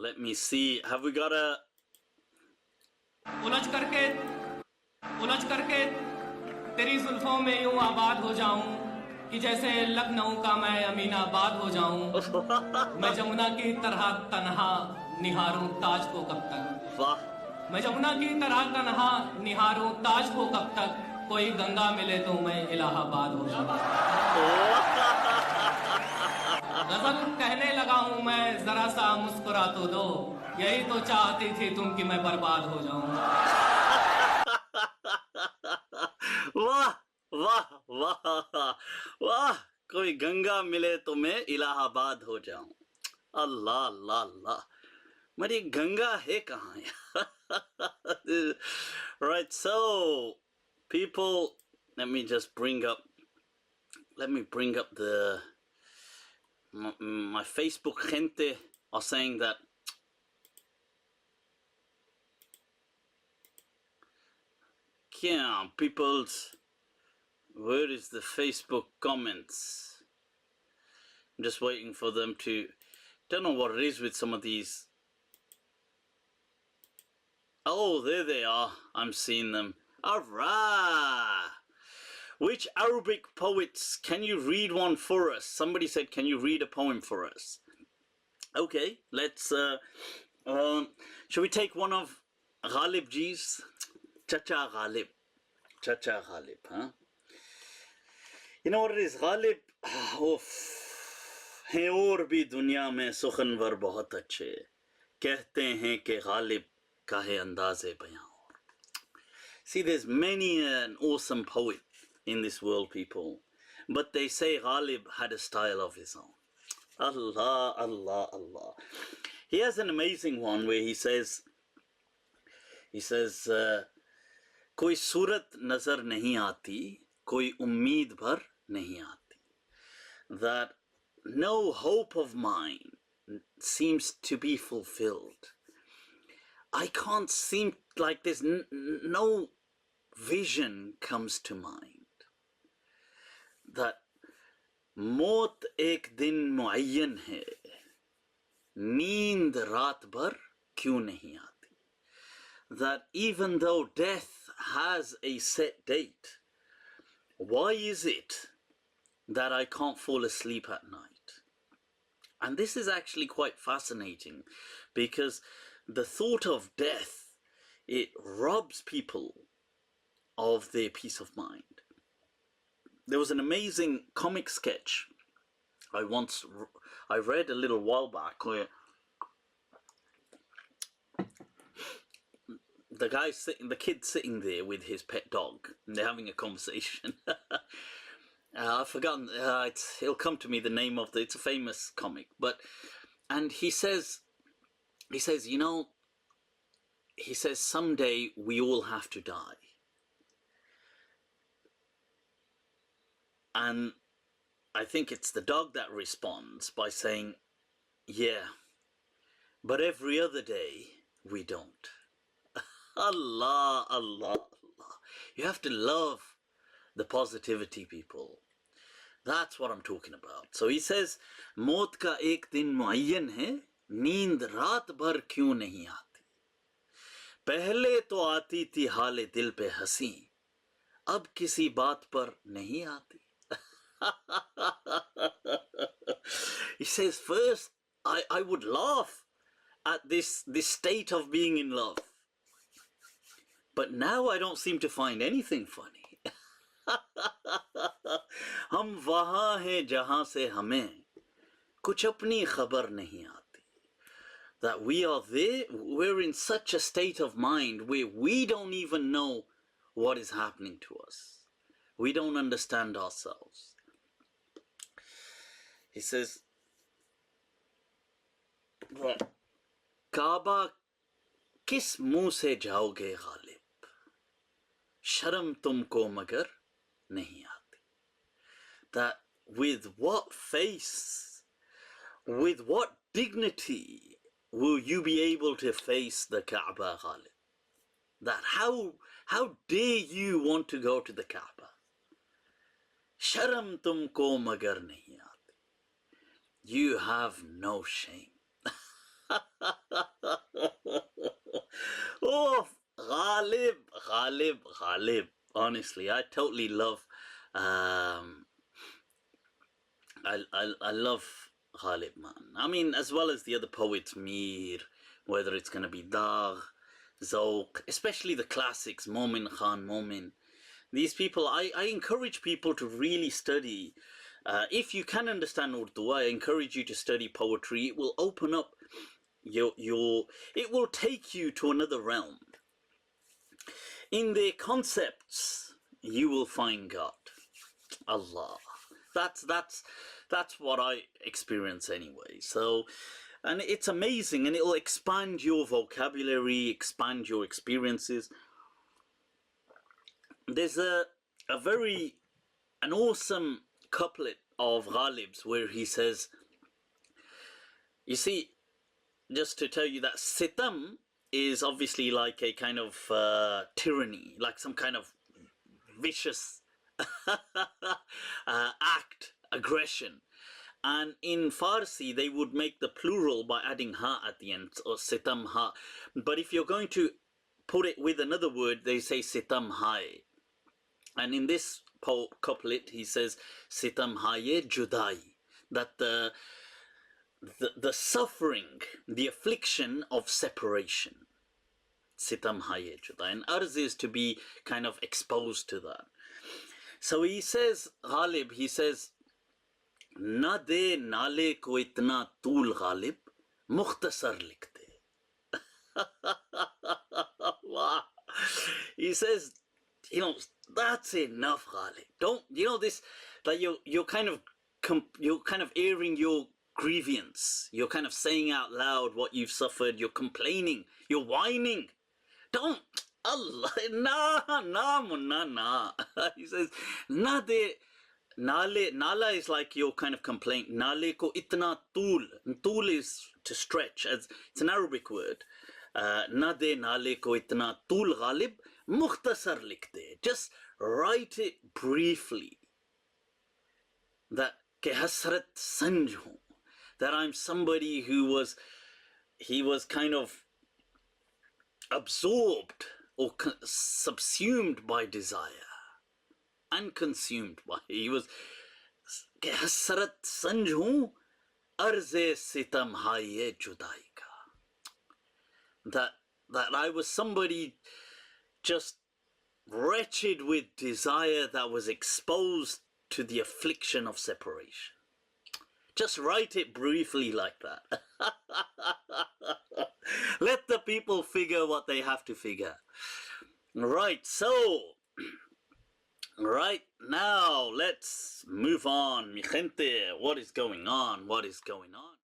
Let me see. Have we got a... उलझ करके तेरी जुल्फों में यूं आबाद हो जाऊं कि जैसे लखनऊ का मैं अमीनाबाद हो जाऊं। मैं जमुना की तरह तन्हा निहारूं ताज को कब तक। वाह। मैं जमुना की तरह तन्हा निहारूं ताज को कब तक। कोई गंगा मिले तो मैं इलाहाबाद हो जाऊं। गजल कहने लगा हूं मैं, जरा सा मुस्कुरा तो दो। यही तो चाहती थी तुम कि मैं बर्बाद हो जाऊं। वाह वाह वाह वाह। कोई गंगा मिले तो मैं इलाहाबाद हो जाऊं। अल्लाह अल्लाह अल्लाह। मरी गंगा है कहाँ यार? Right, so people, let me bring up the my Facebook gente are saying that yeah, people's, where is the Facebook comments? I'm just waiting for them to, don't know what it is with some of these. Oh, there they are. I'm seeing them. Alright. Which Arabic poets, can you read one for us? Somebody said, can you read a poem for us? Okay, let's, shall we take one of Ghalib Ji's? Chacha Ghalib. Chacha Ghalib, huh? You know what it is? Ghalib, हैं और भी दुनिया में सुखनवर बहुत अच्छे, कहते हैं कि Ghalib का है अंदाज़े बयां। See, there's many an awesome poet in this world, people, but they say Ghalib had a style of his own. Allah, Allah, Allah. He has an amazing one where he says, कोई सूरत नजर नहीं आती, कोई उम्मीद भर नहीं आती. That no hope of mine seems to be fulfilled. I can't seem, like there's no vision comes to mind. That मौत एक दिन मुअय्यन है, नींद रात भर क्यों नहीं आती. That even though death has a set date, why is it that I can't fall asleep at night? And this is actually quite fascinating, because the thought of death, it robs people of their peace of mind. There was an amazing comic sketch I read a little while back, where the kid sitting there with his pet dog, and they're having a conversation. I've forgotten, it'll come to me the name of it's a famous comic, and he says, you know, he says, someday we all have to die. And I think it's the dog that responds by saying, yeah, but every other day we don't. Allah, Allah, Allah. You have to love the positivity, people. That's what I'm talking about. So he says, मौत का एक दिन मुअय्यन है, नींद रात भर क्यों नहीं आती. पहले तो आती थी हाले दिल पे हंसी, अब किसी बात पर नहीं आती. He says, first I would laugh at this state of being in love, but now I don't seem to find anything funny. हम वहाँ हैं जहाँ से हमें कुछ अपनी खबर नहीं आती. That we are there, we're in such a state of mind where we don't even know what is happening to us. We don't understand ourselves. He says, काबा किस मुंह से जाओगे गालिब, शर्म तुमको मगर नहीं आती. That with what face, with what dignity will you be able to face the Kaaba, Ghalib? That how dare you want to go to the Kaaba? शर्म तुमको मगर नहीं आती. You have no shame. Oh, Ghalib, Ghalib, Ghalib. Honestly, I totally love. Um, I love Ghalib, man. I mean, as well as the other poets, Mir, whether it's gonna be Dagh, Zawq, especially the classics, Momin Khan, Momin. These people, I encourage people to really study. If you can understand Urdu, I encourage you to study poetry. It will open up your it will take you to another realm. In their concepts, you will find God, Allah. That's what I experience anyway. So, and it's amazing, and it'll expand your vocabulary, expand your experiences. There's an awesome couplet of Ghalib's where he says, you see, just to tell you that sitam is obviously like a kind of tyranny, like some kind of vicious act, aggression. And in Farsi, they would make the plural by adding ha at the end, or sitam ha. But if you're going to put it with another word, they say sitam hai. And in this couplet, he says sitam haye judai, that the suffering, the affliction of separation. Sitam haye judai. And arz is to be kind of exposed to that. So he says, Ghalib, he says, Na de nale ko itna tool Ghalib, mukhtasar likhte. Wow. He says, that's enough, Ghalib. Don't, this, that you're kind of airing your grievance. You're kind of saying out loud what you've suffered. You're complaining. You're whining. Don't. Allah, nah. He says, na de nala is like your kind of complaint. Nale ko itna tool. Tool is to stretch. It's an Arabic word. Na de nale ko itna tool Ghalib, mukhtasar likhte. Just write it briefly. That ke hasrat sanj hu. That I'm somebody he was kind of absorbed or subsumed by desire and consumed by. He was ke hasrat sanj hu, arze sitam haye judai ka. That I was somebody just wretched with desire that was exposed to the affliction of separation. Just write it briefly like that. Let the people figure what they have to figure. Right, so, right now, let's move on. Mi gente, what is going on? What is going on?